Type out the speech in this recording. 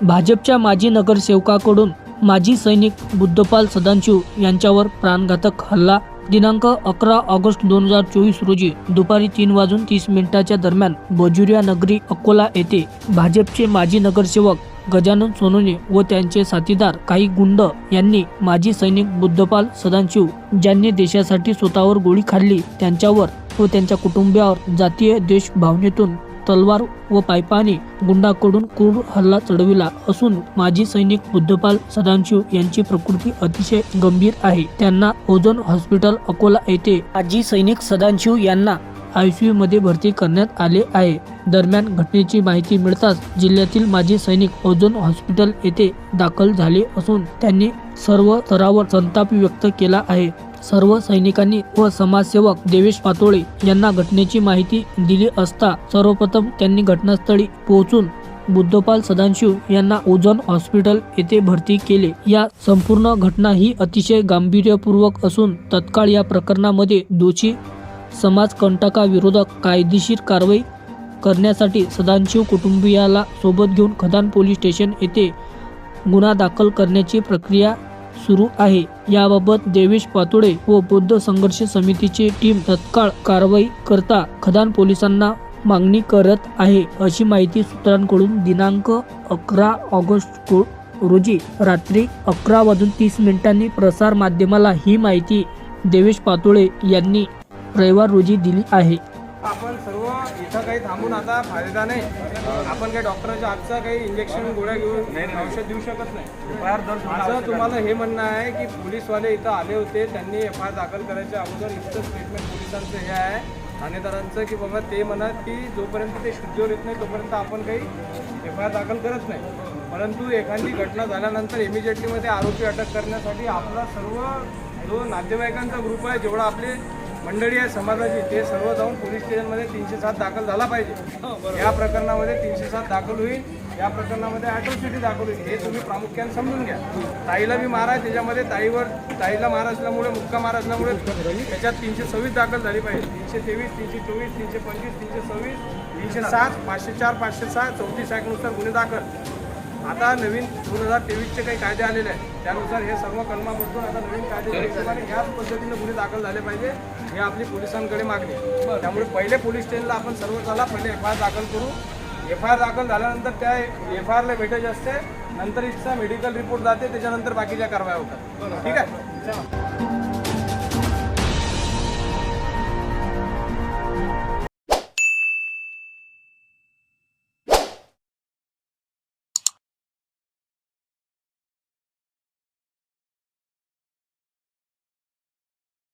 भाजपच्या माजी नगरसेवकाकडून माजी सैनिक बुद्धपाल सदाशिव यांच्यावर प्राणघातक हल्ला। दिनांक 11 ऑगस्ट 2024 रोजी दुपारी 3:30 दरम्यान बजुरिया नगरी अकोला येथे भाजपचे माजी नगरसेवक गजानन सोनवणे व त्यांचे साथीदार काही गुंड यांनी माजी सैनिक बुद्धपाल सदाशिव ज्यांनी देशासाठी स्वतःवर गोळी खाल्ली त्यांच्यावर व त्यांच्या कुटुंबियावर जातीय द्वेष भावनेतून तलवार व पायपाने गुंडाकडून क्रूर हल्ला चढविला असून माजी सैनिक बुद्धपाल सदाशिव यांची प्रकृती अतिशय गंभीर आहे। त्यांना ओझोन हॉस्पिटल अकोला येथे माजी सैनिक सदाशिव यांना ICU मध्ये भरती करण्यात आले आहे। दरम्यान घटनेची माहिती मिळताच जिल्ह्यातील माजी सैनिक ओझोन हॉस्पिटल येथे दाखल झाले असून त्यांनी सर्व स्तरावर संताप व्यक्त केला आहे। सर्व सैनिकांनी व समाजसेवक देवेश पातोळे यांना घटनेची माहिती दिली असता सर्वप्रथम त्यांनी घटनास्थळी पोहोचून बुद्धपाल सदाशिव यांना ओझोन हॉस्पिटल येथे भरती केले। या संपूर्ण घटना ही अतिशय गांभीर्यपूर्वक असून तत्काळ या प्रकरणामध्ये दोषी समाजकंटकाविरोधात कायदेशीर कारवाई करण्यासाठी सदाशिव कुटुंबियाला सोबत घेऊन खदान पोलीस स्टेशन येथे गुन्हा दाखल करण्याची प्रक्रिया सुरू आहे। याबाबत देवेश पातोळे व बौद्ध संघर्ष समितीची टीम तत्काळ कारवाई करता खदान पोलिसांना मागणी करत आहे, अशी माहिती सूत्रांकडून दिनांक 11 ऑगस्ट रोजी रात्री 11:30 प्रसार माध्यमाला ही माहिती देवेश पातोळे यांनी रविवार रोजी दिली आहे। आपण सर्व इथं काही थांबून आता फायदा नाही। आपण काही डॉक्टरच्या हातचा काही इंजेक्शन गोळ्या घेऊन औषध देऊ शकत नाही। माझं तुम्हाला हे म्हणणं आहे की पोलीसवाले इथं आले होते, त्यांनी FIR दाखल करायच्या अगोदर इथं स्टेटमेंट पोलिसांचं हे आहे ठाणेदारांचं की बाबा ते म्हणत की जोपर्यंत ते शुद्धीवर येत नाही तोपर्यंत आपण काही FIR दाखल करत नाही। परंतु एखादी घटना झाल्यानंतर इमिजिएटली मध्ये आरोपी अटक करण्यासाठी आपला सर्व जो नातेवाईकांचा ग्रुप आहे, जेवढा आपले मंडळी आहे समाजाची, ते सर्व जाऊन पोलीस स्टेशनमध्ये 307 दाखल झाला पाहिजे। या प्रकरणामध्ये 307 दाखल होईल, या प्रकरणामध्ये ॲट्रॉसिटी दाखल होईल, हे तुम्ही प्रामुख्याने समजून घ्या। ताईला बी मारा, त्याच्यामध्ये ताईला मार असल्यामुळे मुक्का मार असल्यामुळे त्याच्यात 326 दाखल झाली पाहिजे। 323, 324, 325, 326, 307, 504, 506, 34 ॲक्टनुसार गुन्हे दाखल। आता नवीन 2023चे काही कायदे आलेले आहेत, त्यानुसार हे सर्व कलमा बदलून आता नवीन कायदे याच पद्धतीने गुन्हे दाखल झाले पाहिजे, हे आपली पोलिसांकडे मागणी आहे। त्यामुळे पहिले पोलीस स्टेशनला आपण सर्व चला पहिले FIR दाखल करू। FIR दाखल झाल्यानंतर त्या FIRला भेटायचे असते, नंतर इथचा मेडिकल रिपोर्ट जाते, त्याच्यानंतर बाकीच्या कारवाया होतात। ठीक आहे, चला।